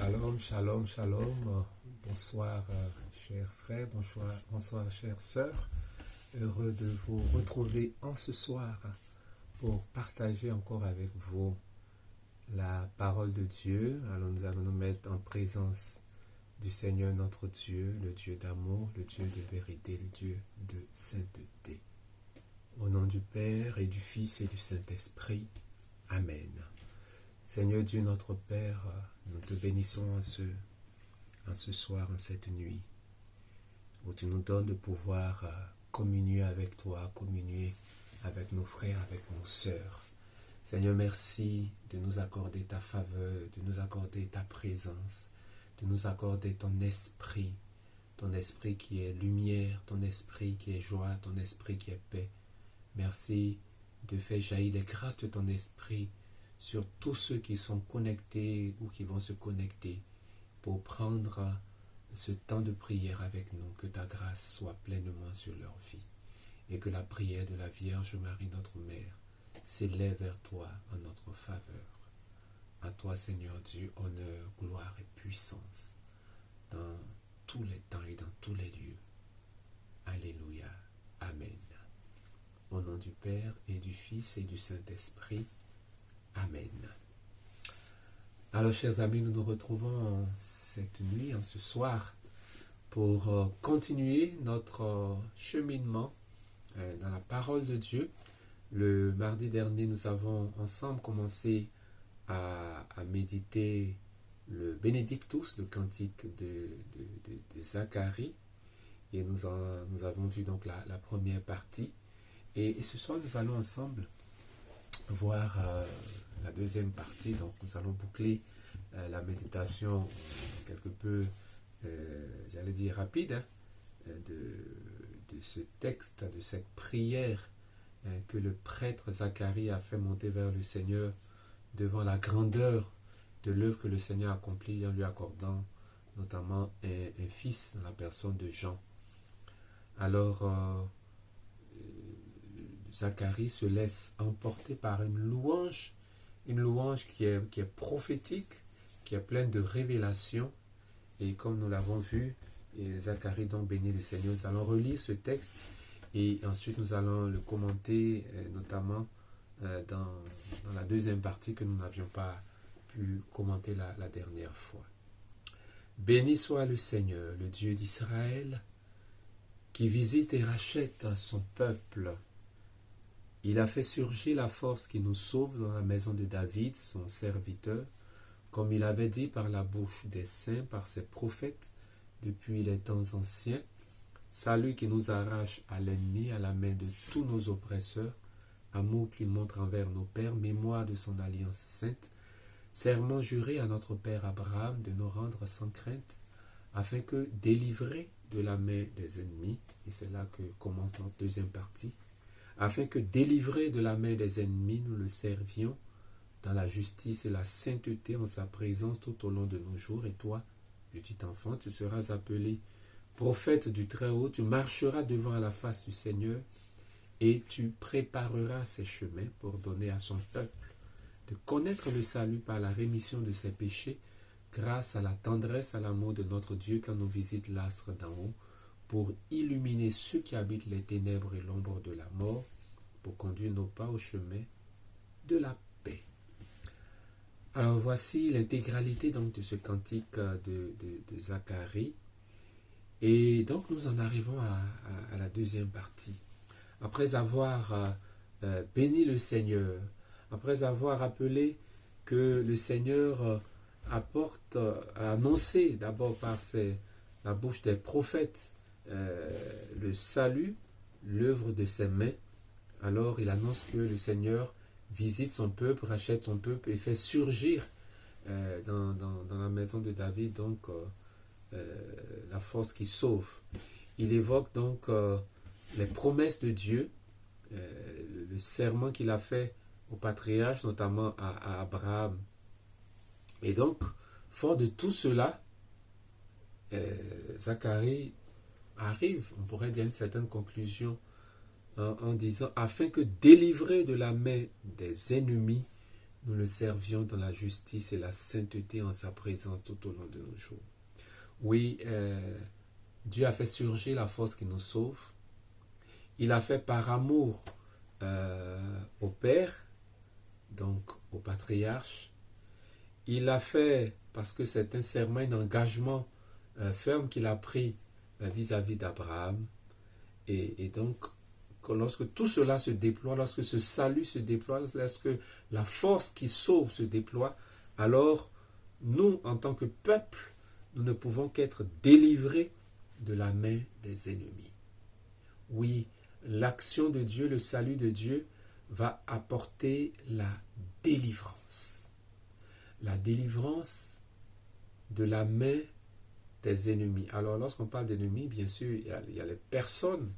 Shalom, shalom, shalom. Bonsoir, chers frères, bonsoir, chères sœurs. Heureux de vous retrouver en ce soir pour partager encore avec vous la parole de Dieu. Alors nous allons nous mettre en présence du Seigneur notre Dieu, le Dieu d'amour, le Dieu de vérité, le Dieu de sainteté. Au nom du Père et du Fils et du Saint-Esprit. Amen. Seigneur Dieu notre Père, nous te bénissons en ce soir, en cette nuit, où tu nous donnes de pouvoir communier avec toi, communier avec nos frères, avec nos sœurs. Seigneur, merci de nous accorder ta faveur, de nous accorder ta présence, de nous accorder ton esprit qui est lumière, ton esprit qui est joie, ton esprit qui est paix. Merci de faire jaillir les grâces de ton esprit sur tous ceux qui sont connectés ou qui vont se connecter pour prendre ce temps de prière avec nous, que ta grâce soit pleinement sur leur vie et que la prière de la Vierge Marie, notre Mère, s'élève vers toi en notre faveur. À toi, Seigneur Dieu, honneur, gloire et puissance dans tous les temps et dans tous les lieux. Alléluia. Amen. Au nom du Père et du Fils et du Saint-Esprit. Amen. Alors, chers amis, nous nous retrouvons cette nuit, ce soir, pour continuer notre cheminement dans la parole de Dieu. Le mardi dernier, nous avons ensemble commencé à méditer le Benedictus, le cantique de Zacharie. Et nous avons vu donc la première partie. Et ce soir, nous allons ensemble voir la deuxième partie. Donc nous allons boucler la méditation quelque peu, j'allais dire rapide, de ce texte, de cette prière que le prêtre Zacharie a fait monter vers le Seigneur devant la grandeur de l'œuvre que le Seigneur a accomplie en lui accordant notamment un fils dans la personne de Jean. Alors Zacharie se laisse emporter par une louange qui est prophétique, qui est pleine de révélations. Et comme nous l'avons vu, Zacharie donc bénit le Seigneur. Nous allons relire ce texte et ensuite nous allons le commenter, notamment dans la deuxième partie que nous n'avions pas pu commenter la dernière fois. Béni soit le Seigneur, le Dieu d'Israël, qui visite et rachète son peuple. Il a fait surgir la force qui nous sauve dans la maison de David, son serviteur, comme il avait dit par la bouche des saints, par ses prophètes, depuis les temps anciens, salut qui nous arrache à l'ennemi, à la main de tous nos oppresseurs, amour qu'il montre envers nos pères, mémoire de son alliance sainte, serment juré à notre père Abraham de nous rendre sans crainte, afin que, délivrés de la main des ennemis, et c'est là que commence notre deuxième partie, afin que, délivrés de la main des ennemis, nous le servions dans la justice et la sainteté en sa présence tout au long de nos jours. Et toi, petit enfant, tu seras appelé prophète du Très-Haut, tu marcheras devant la face du Seigneur et tu prépareras ses chemins pour donner à son peuple de connaître le salut par la rémission de ses péchés, grâce à la tendresse, à l'amour de notre Dieu quand nous visite l'astre d'en haut, pour illuminer ceux qui habitent les ténèbres et l'ombre de la mort, pour conduire nos pas au chemin de la paix. Alors voici l'intégralité donc de ce cantique de Zacharie. Et donc nous en arrivons à la deuxième partie. Après avoir béni le Seigneur, après avoir rappelé que le Seigneur a annoncé d'abord par la bouche des prophètes le salut, l'œuvre de ses mains, alors il annonce que le Seigneur visite son peuple, rachète son peuple et fait surgir dans la maison de David donc la force qui sauve. Il évoque donc les promesses de Dieu, le serment qu'il a fait aux patriarches, notamment à Abraham. Et donc, fort de tout cela, Zacharie arrive, on pourrait dire, à une certaine conclusion en disant, afin que délivrés de la main des ennemis, nous le servions dans la justice et la sainteté en sa présence tout au long de nos jours. Oui, Dieu a fait surgir la force qui nous sauve. Il a fait par amour au Père, donc au patriarche. Il l'a fait parce que c'est un serment, un engagement ferme qu'il a pris vis-à-vis d'Abraham. Et donc, lorsque tout cela se déploie, lorsque ce salut se déploie, lorsque la force qui sauve se déploie, alors nous, en tant que peuple, nous ne pouvons qu'être délivrés de la main des ennemis. Oui, l'action de Dieu, le salut de Dieu va apporter la délivrance. La délivrance de la main des ennemis. Alors, lorsqu'on parle d'ennemis, bien sûr, il y a les personnes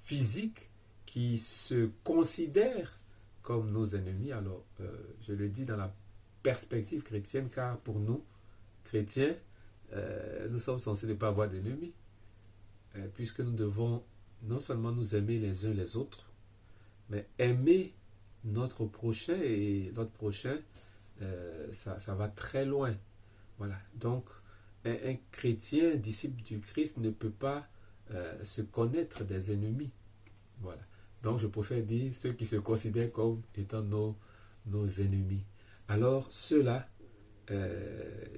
physiques qui se considèrent comme nos ennemis. Alors, je le dis dans la perspective chrétienne, car pour nous, chrétiens, nous sommes censés ne pas avoir d'ennemis, puisque nous devons non seulement nous aimer les uns les autres, mais aimer notre prochain, et notre prochain, ça va très loin. Voilà. Donc, un chrétien, disciple du Christ, ne peut pas se connaître des ennemis. Voilà. Donc, je préfère dire ceux qui se considèrent comme étant nos ennemis. Alors, ceux-là,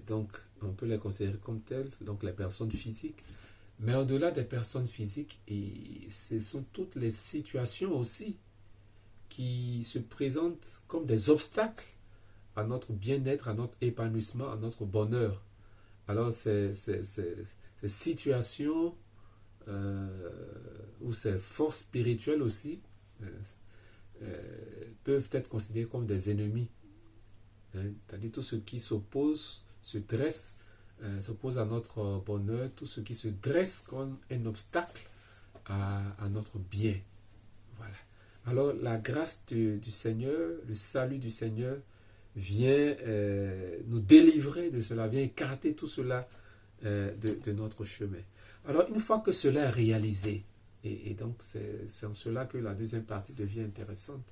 donc, on peut les considérer comme tels, donc les personnes physiques. Mais au-delà des personnes physiques, et ce sont toutes les situations aussi qui se présentent comme des obstacles à notre bien-être, à notre épanouissement, à notre bonheur. Alors, ces situations ou ces forces spirituelles aussi peuvent être considérées comme des ennemis. C'est-à-dire tout ce qui s'oppose, se dresse, s'oppose à notre bonheur, tout ce qui se dresse comme un obstacle à notre bien. Voilà. Alors, la grâce du Seigneur, le salut du Seigneur vient nous délivrer de cela, vient écarter tout cela de notre chemin. Alors, une fois que cela est réalisé, et donc c'est en cela que la deuxième partie devient intéressante,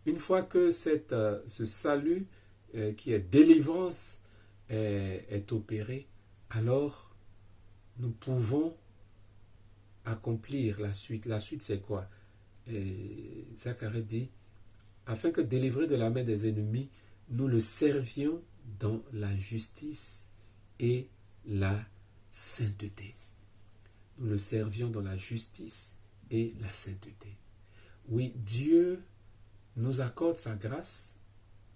une fois que ce salut qui est délivrance est opéré, alors nous pouvons accomplir la suite. La suite, c'est quoi? Et Zacharie dit, afin que délivrés de la main des ennemis, nous le servions dans la justice et la sainteté. Nous le servions dans la justice et la sainteté. Oui, Dieu nous accorde sa grâce,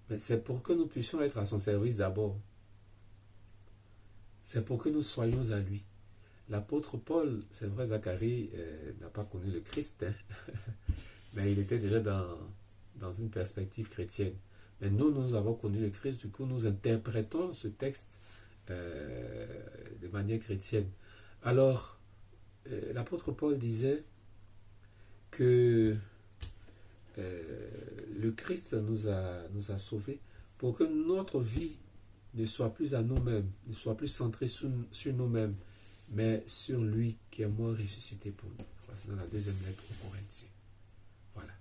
mais c'est pour que nous puissions être à son service d'abord. C'est pour que nous soyons à lui. L'apôtre Paul, c'est vrai, Zacharie n'a pas connu le Christ, mais il était déjà dans une perspective chrétienne. Mais nous avons connu le Christ, du coup, nous interprétons ce texte de manière chrétienne. Alors, l'apôtre Paul disait que le Christ nous a sauvés pour que notre vie ne soit plus à nous-mêmes, ne soit plus centrée sur nous-mêmes, mais sur lui qui est mort ressuscité pour nous. C'est dans la deuxième lettre aux Corinthiens. Voilà.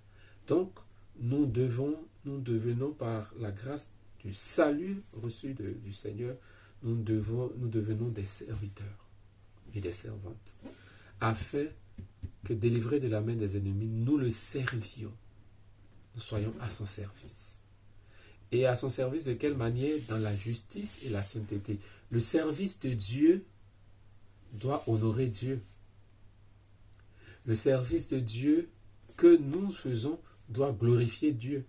Donc, nous devenons par la grâce du salut reçu du Seigneur, nous devenons des serviteurs et des servantes, afin que délivrés de la main des ennemis, nous le servions. Nous soyons à son service. Et à son service de quelle manière? Dans la justice et la sainteté. Le service de Dieu doit honorer Dieu. Le service de Dieu que nous faisons doit glorifier Dieu.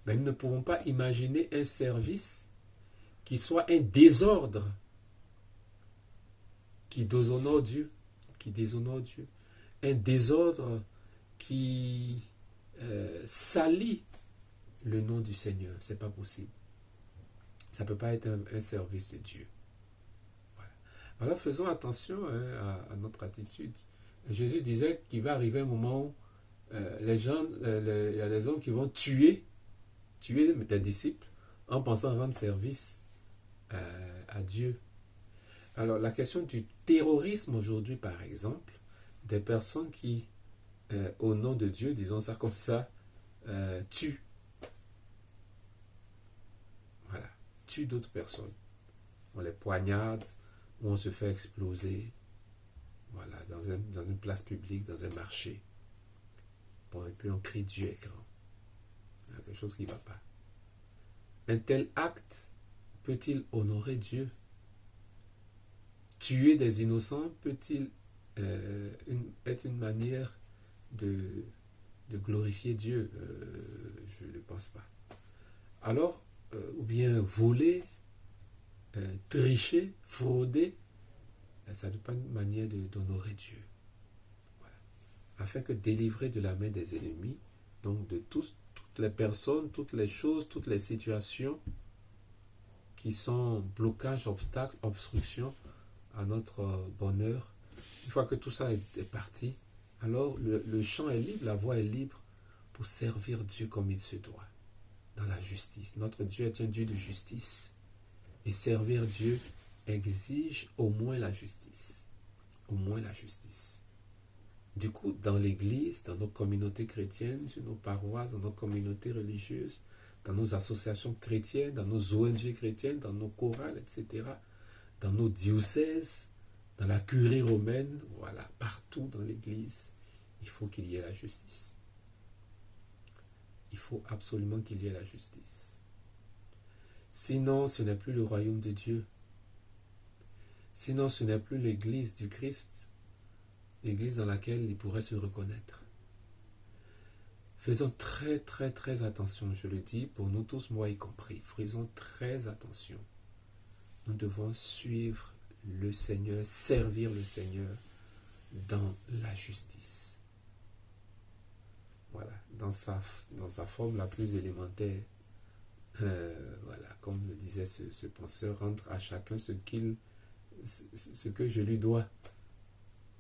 Mais nous ne pouvons pas imaginer un service qui soit un désordre, qui déshonore Dieu, un désordre qui salit le nom du Seigneur. C'est pas possible. Ça ne peut pas être un service de Dieu. Voilà. Alors faisons attention à notre attitude. Jésus disait qu'il va arriver un moment où il y a des hommes qui vont tuer des disciples en pensant rendre service à Dieu. Alors la question du terrorisme aujourd'hui, par exemple, des personnes qui, au nom de Dieu, disons ça comme ça, tuent. tue d'autres personnes. On les poignarde ou on se fait exploser. Voilà, dans une place publique, dans un marché. Bon, et puis on crie Dieu est grand. Il y a quelque chose qui ne va pas. Un tel acte peut-il honorer Dieu? Tuer des innocents peut-il être une manière de glorifier Dieu? Je ne le pense pas. Alors, ou bien voler, tricher, frauder, ça n'est pas une manière d'honorer Dieu. Voilà. Afin que délivrer de la main des ennemis, donc de toutes les personnes, toutes les choses, toutes les situations qui sont blocages, obstacles, obstructions à notre bonheur. Une fois que tout ça est parti, alors le champ est libre, la voie est libre pour servir Dieu comme il se doit, dans la justice. Notre Dieu est un Dieu de justice. Et servir Dieu exige au moins la justice. Au moins la justice. Du coup, dans l'Église, dans nos communautés chrétiennes, sur nos paroisses, dans nos communautés religieuses, dans nos associations chrétiennes, dans nos ONG chrétiennes, dans nos chorales, etc., dans nos diocèses, dans la curie romaine, voilà, partout dans l'Église, il faut qu'il y ait la justice. Il faut absolument qu'il y ait la justice. Sinon, ce n'est plus le royaume de Dieu. Sinon, ce n'est plus l'Église du Christ, l'Église dans laquelle il pourrait se reconnaître. Faisons très, très, très attention, je le dis, pour nous tous, moi y compris. Faisons très attention. Nous devons suivre le Seigneur, servir le Seigneur dans la justice. Voilà, dans sa forme la plus élémentaire. Voilà, comme le disait ce penseur, rendre à chacun ce que je lui dois,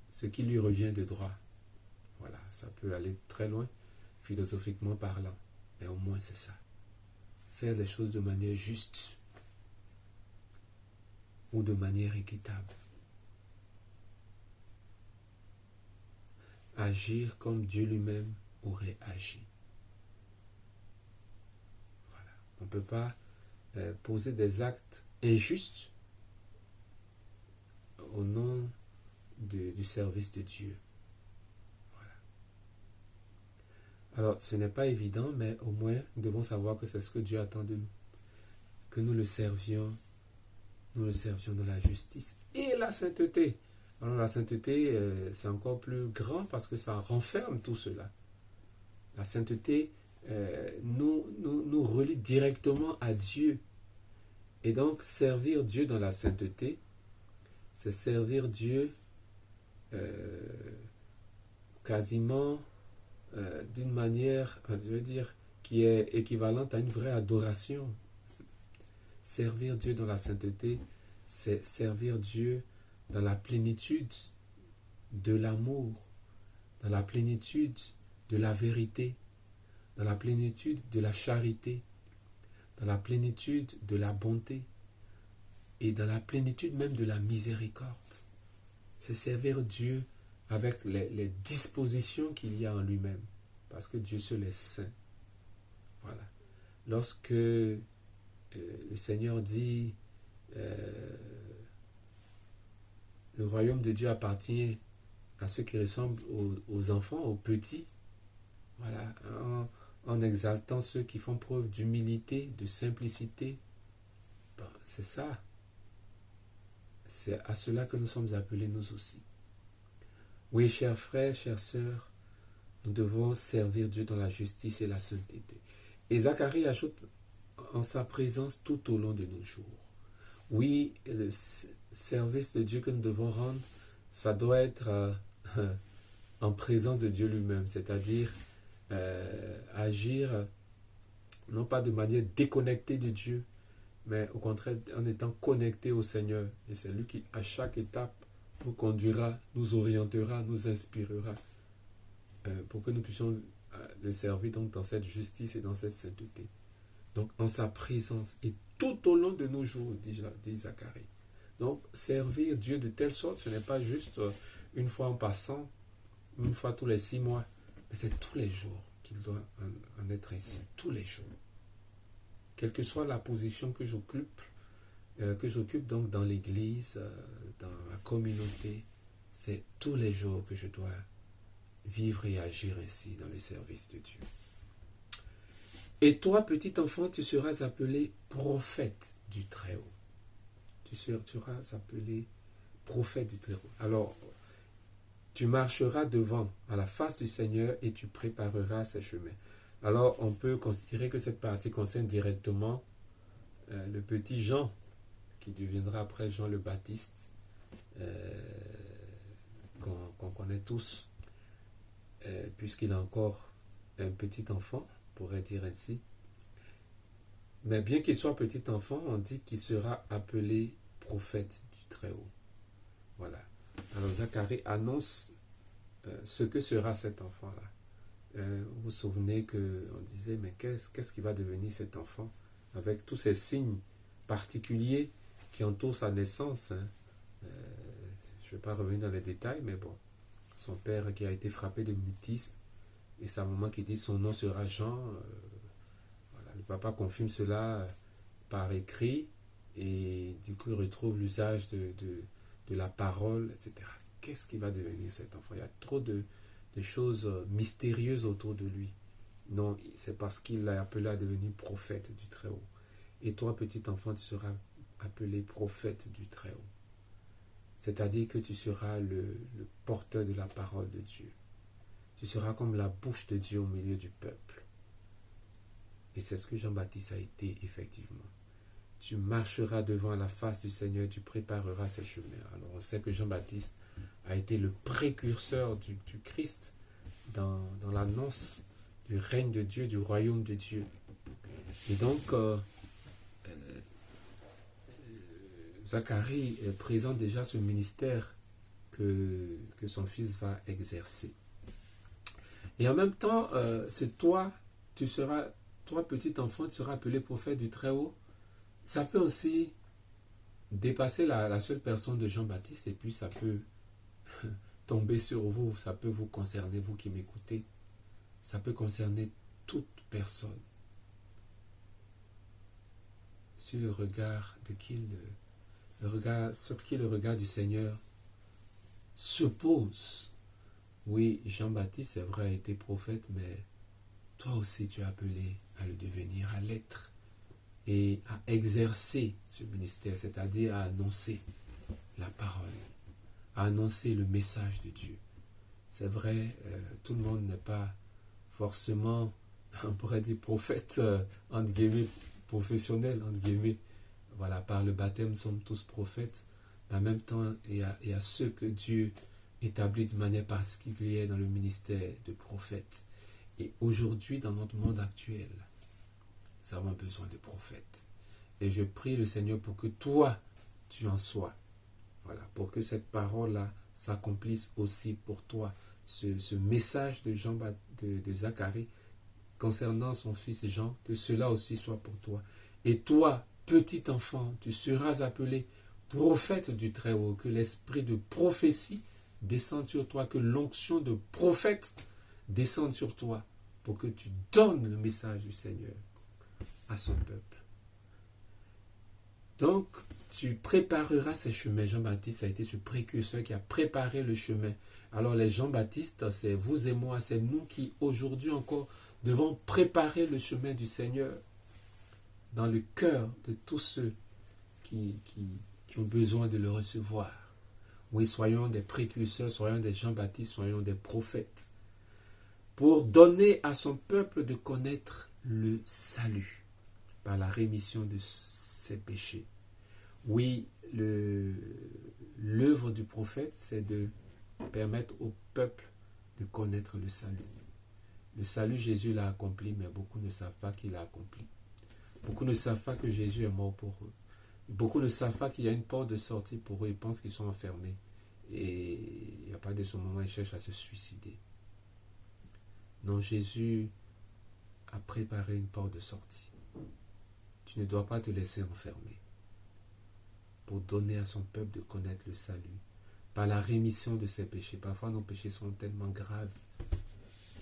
ce qui lui revient de droit. Voilà, ça peut aller très loin, philosophiquement parlant, mais au moins c'est ça. Faire les choses de manière juste ou de manière équitable. Agir comme Dieu lui-même aurait agi. Voilà. On ne peut pas poser des actes injustes au nom du service de Dieu. Voilà. Alors, ce n'est pas évident, mais au moins, nous devons savoir que c'est ce que Dieu attend de nous. Que nous le servions dans la justice et la sainteté. Alors, la sainteté, c'est encore plus grand parce que ça renferme tout cela. La sainteté nous relie directement à Dieu. Et donc, servir Dieu dans la sainteté, c'est servir Dieu quasiment d'une manière, je veux dire, qui est équivalente à une vraie adoration. Servir Dieu dans la sainteté, c'est servir Dieu dans la plénitude de l'amour, dans la plénitude de la vérité, dans la plénitude de la charité, dans la plénitude de la bonté et dans la plénitude même de la miséricorde. C'est servir Dieu avec les dispositions qu'il y a en lui-même, parce que Dieu seul est saint. Voilà. Lorsque le Seigneur dit le royaume de Dieu appartient à ceux qui ressemblent aux enfants, aux petits, voilà, en exaltant ceux qui font preuve d'humilité, de simplicité, ben, c'est ça. C'est à cela que nous sommes appelés nous aussi. Oui, chers frères, chères sœurs, nous devons servir Dieu dans la justice et la sainteté. Et Zacharie ajoute en sa présence tout au long de nos jours. Oui, le service de Dieu que nous devons rendre, ça doit être en présence de Dieu lui-même, c'est-à-dire agir non pas de manière déconnectée de Dieu, mais au contraire en étant connecté au Seigneur. Et c'est lui qui, à chaque étape, nous conduira, nous orientera, nous inspirera pour que nous puissions le servir donc dans cette justice et dans cette sainteté. Donc en sa présence et tout au long de nos jours, dit Zacharie. Donc servir Dieu de telle sorte, ce n'est pas juste une fois en passant, une fois tous les 6 mois, mais c'est tous les jours qu'il doit en être ainsi, tous les jours. quelle que soit la position que j'occupe donc dans l'église, dans la communauté, c'est tous les jours que je dois vivre et agir ainsi dans le service de Dieu. Et toi, petit enfant, tu seras appelé prophète du Très-Haut. Tu seras appelé prophète du Très-Haut. Alors, tu marcheras devant, à la face du Seigneur, et tu prépareras ses chemins. Alors, on peut considérer que cette partie concerne directement le petit Jean, qui deviendra après Jean le Baptiste, qu'on connaît tous, puisqu'il est encore un petit enfant, on pourrait dire ainsi. Mais bien qu'il soit petit enfant, on dit qu'il sera appelé prophète du Très-Haut. Voilà. Alors Zacharie annonce ce que sera cet enfant-là. Vous vous souvenez qu'on disait, mais qu'est-ce qui va devenir cet enfant avec tous ces signes particuliers qui entourent sa naissance, hein? Je ne vais pas revenir dans les détails, mais bon, son père qui a été frappé de mutisme et sa maman qui dit son nom sera Jean. Voilà, le papa confirme cela par écrit et du coup il retrouve l'usage de la parole, etc. Qu'est-ce qui va devenir cet enfant? Il y a trop de choses mystérieuses autour de lui. Non, c'est parce qu'il l'a appelé à devenir prophète du Très-Haut. Et toi, petit enfant, tu seras appelé prophète du Très-Haut. C'est-à-dire que tu seras le porteur de la parole de Dieu. Tu seras comme la bouche de Dieu au milieu du peuple. Et c'est ce que Jean-Baptiste a été, effectivement. Tu marcheras devant la face du Seigneur, tu prépareras ses chemins. Alors on sait que Jean-Baptiste a été le précurseur du Christ dans l'annonce du règne de Dieu, du royaume de Dieu. Et donc, Zacharie présente déjà ce ministère que son fils va exercer. Et en même temps, c'est toi petit enfant, tu seras appelé prophète du Très-Haut. Ça peut aussi dépasser la seule personne de Jean-Baptiste et puis ça peut tomber sur vous, ça peut vous concerner, vous qui m'écoutez. Ça peut concerner toute personne. Sur le regard de qui sur qui le regard du Seigneur se pose. Oui, Jean-Baptiste, c'est vrai, a été prophète, mais toi aussi tu es appelé à le devenir, à l'être et à exercer ce ministère, c'est-à-dire à annoncer la parole, à annoncer le message de Dieu. C'est vrai, tout le monde n'est pas forcément, on pourrait dire prophète, entre guillemets, professionnel, entre guillemets. Voilà, par le baptême, nous sommes tous prophètes. Mais en même temps, il y a ceux que Dieu établit de manière particulière dans le ministère de prophète. Et aujourd'hui, dans notre monde actuel, nous avons besoin de prophètes. Et je prie le Seigneur pour que toi, tu en sois. Voilà, pour que cette parole-là s'accomplisse aussi pour toi. Ce message de Zacharie concernant son fils Jean, que cela aussi soit pour toi. Et toi, petit enfant, tu seras appelé prophète du Très-Haut, que l'esprit de prophétie descende sur toi, que l'onction de prophète descende sur toi, pour que tu donnes le message du Seigneur à son peuple. Donc, tu prépareras ces chemins. Jean-Baptiste a été ce précurseur qui a préparé le chemin. Alors les Jean-Baptistes, c'est vous et moi, c'est nous qui aujourd'hui encore devons préparer le chemin du Seigneur dans le cœur de tous ceux qui ont besoin de le recevoir. Oui, soyons des précurseurs, soyons des Jean-Baptistes, soyons des prophètes, pour donner à son peuple de connaître le salut par la rémission de ses péchés. Oui, l'œuvre du prophète, c'est de permettre au peuple de connaître le salut. Le salut, Jésus l'a accompli, mais beaucoup ne savent pas qu'il l'a accompli. Beaucoup ne savent pas que Jésus est mort pour eux. Beaucoup ne savent pas qu'il y a une porte de sortie pour eux. Ils pensent qu'ils sont enfermés. Et il n'y a pas de ce moment, ils cherchent à se suicider. Non, Jésus a préparé une porte de sortie. Tu ne dois pas te laisser enfermer. Pour donner à son peuple de connaître le salut. Par la rémission de ses péchés. Parfois, nos péchés sont tellement graves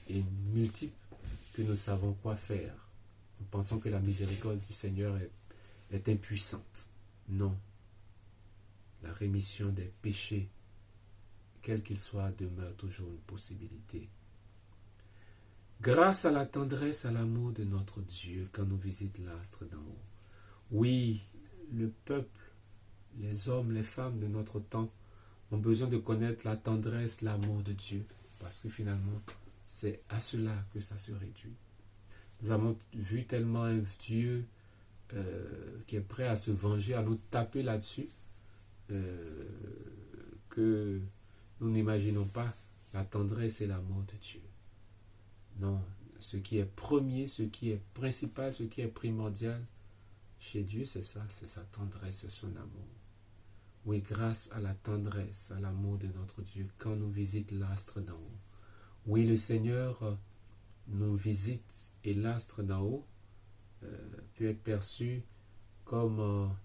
et multiples que nous savons quoi faire. Nous pensons que la miséricorde du Seigneur est impuissante. Non. La rémission des péchés, quel qu'il soit, demeure toujours une possibilité. Grâce à la tendresse, à l'amour de notre Dieu, quand nous visite l'astre d'en haut. Oui, le peuple, les hommes, les femmes de notre temps ont besoin de connaître la tendresse, l'amour de Dieu, parce que finalement, c'est à cela que ça se réduit. Nous avons vu tellement un Dieu qui est prêt à se venger, à nous taper là-dessus, que nous n'imaginons pas la tendresse et l'amour de Dieu. Non, ce qui est premier, ce qui est principal, ce qui est primordial chez Dieu, c'est ça, c'est sa tendresse et son amour. Oui, grâce à la tendresse, à l'amour de notre Dieu, quand nous visite l'astre d'en haut. Oui, le Seigneur nous visite et l'astre d'en haut peut être perçu comme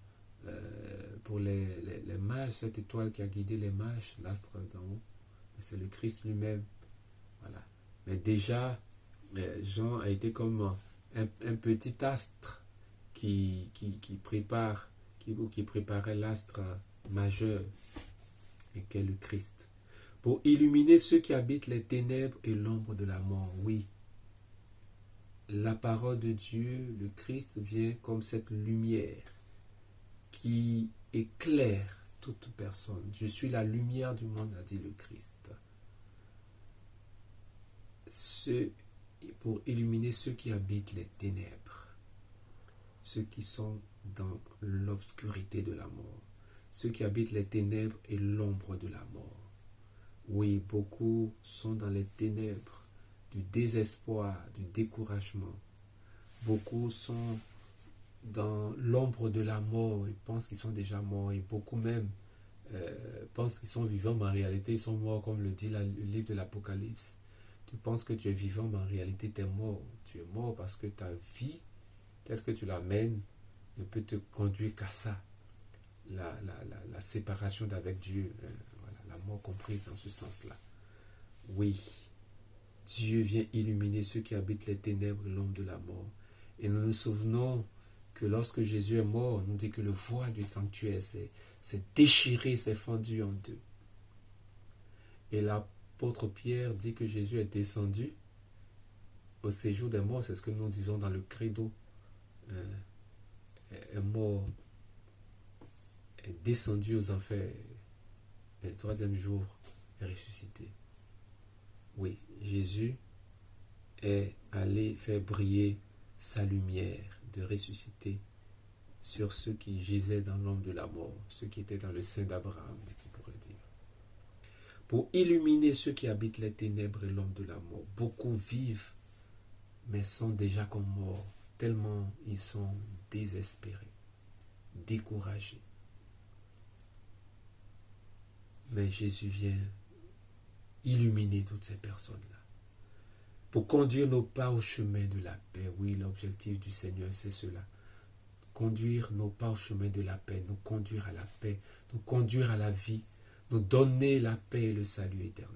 pour les mages, cette étoile qui a guidé les mages, l'astre d'en haut, c'est le Christ lui-même. Voilà. Mais déjà, Jean a été comme un petit astre qui préparait l'astre majeur, et qu'est le Christ, pour illuminer ceux qui habitent les ténèbres et l'ombre de la mort. Oui, la parole de Dieu, le Christ, vient comme cette lumière qui éclaire toute personne. Je suis la lumière du monde, a dit le Christ. Pour illuminer ceux qui habitent les ténèbres, ceux qui sont dans l'obscurité de la mort, ceux qui habitent les ténèbres et l'ombre de la mort. Oui, beaucoup sont dans les ténèbres du désespoir, du découragement. Beaucoup sont dans l'ombre de la mort et pensent qu'ils sont déjà morts, et beaucoup même pensent qu'ils sont vivants, mais en réalité ils sont morts, comme le dit le livre de l'Apocalypse. Tu penses que tu es vivant, mais en réalité tu es mort. Tu es mort parce que ta vie, telle que tu la mènes, ne peut te conduire qu'à ça. La séparation d'avec Dieu, voilà, la mort comprise dans ce sens-là. Oui, Dieu vient illuminer ceux qui habitent les ténèbres et l'ombre de la mort. Et nous nous souvenons que lorsque Jésus est mort, on nous dit que le voile du sanctuaire s'est déchiré, s'est fendu en deux. Et l'apôtre Pierre dit que Jésus est descendu au séjour des morts, c'est ce que nous disons dans le credo, est mort, est descendu aux enfers, et le troisième jour est ressuscité. Oui, Jésus est allé faire briller sa lumière de ressusciter sur ceux qui gisaient dans l'ombre de la mort, ceux qui étaient dans le sein d'Abraham, on pourrait dire. Pour illuminer ceux qui habitent les ténèbres et l'ombre de la mort. Beaucoup vivent, mais sont déjà comme morts, tellement ils sont désespérés, découragés. Mais Jésus vient illuminer toutes ces personnes-là, pour conduire nos pas au chemin de la paix. Oui, l'objectif du Seigneur, c'est cela. Conduire nos pas au chemin de la paix, nous conduire à la paix, nous conduire à la vie, nous donner la paix et le salut éternel.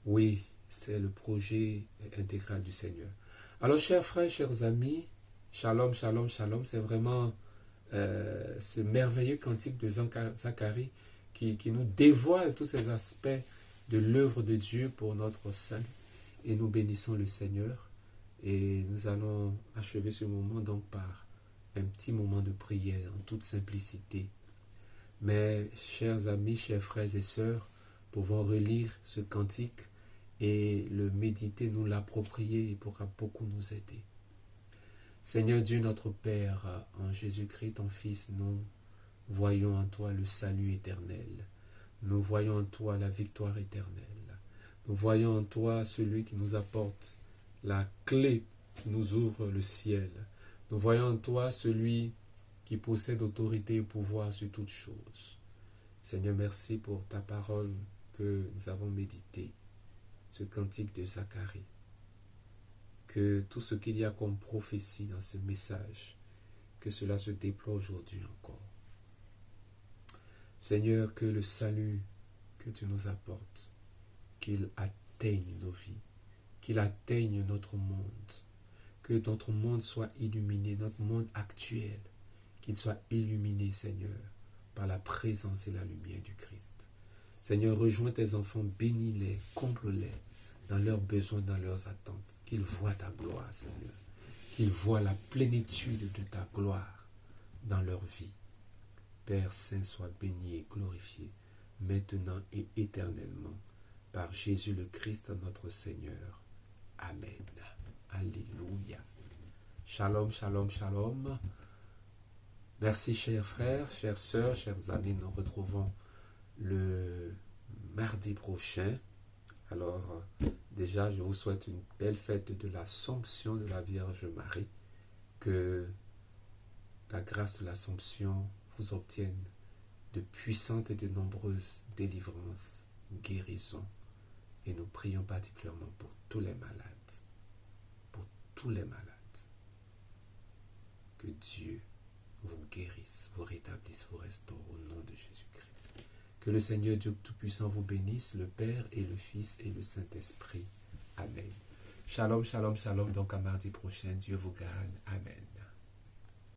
Oui, c'est le projet intégral du Seigneur. Alors, chers frères, chers amis, shalom, shalom, shalom, c'est vraiment ce merveilleux cantique de Zacharie qui nous dévoile tous ces aspects de l'œuvre de Dieu pour notre salut. Et nous bénissons le Seigneur. Et nous allons achever ce moment donc par un petit moment de prière en toute simplicité. Mais, chers amis, chers frères et sœurs, pouvons relire ce cantique et le méditer, nous l'approprier, il pourra beaucoup nous aider. Seigneur Dieu, notre Père, en Jésus-Christ, ton Fils, nous voyons en toi le salut éternel. Nous voyons en toi la victoire éternelle. Nous voyons en toi celui qui nous apporte la clé qui nous ouvre le ciel. Nous voyons en toi celui qui possède autorité et pouvoir sur toutes choses. Seigneur, merci pour ta parole que nous avons méditée, ce cantique de Zacharie. Que tout ce qu'il y a comme prophétie dans ce message, que cela se déploie aujourd'hui encore. Seigneur, que le salut que tu nous apportes, qu'il atteigne nos vies, qu'il atteigne notre monde, Que notre monde soit illuminé, notre monde actuel, qu'il soit illuminé, Seigneur, par la présence et la lumière du Christ. Seigneur, rejoins tes enfants, bénis-les, comble-les dans leurs besoins, dans leurs attentes. Qu'ils voient ta gloire, Seigneur. Qu'ils voient la plénitude de ta gloire dans leur vie. Père Saint, sois béni et glorifié, maintenant et éternellement, par Jésus le Christ, notre Seigneur. Amen. Alléluia. Shalom, shalom, shalom. Merci, chers frères, chères sœurs, chers amis. Nous retrouvons le mardi prochain. Alors, déjà, je vous souhaite une belle fête de l'Assomption de la Vierge Marie. Que la grâce de l'Assomption vous obtienne de puissantes et de nombreuses délivrances, guérisons. Et nous prions particulièrement pour tous les malades. Pour tous les malades. Que Dieu vous guérisse, vous rétablisse, vous restaure au nom de Jésus-Christ. Que le Seigneur Dieu Tout-Puissant vous bénisse, le Père et le Fils et le Saint-Esprit. Amen. Shalom, shalom, shalom. Donc à mardi prochain, Dieu vous garde. Amen.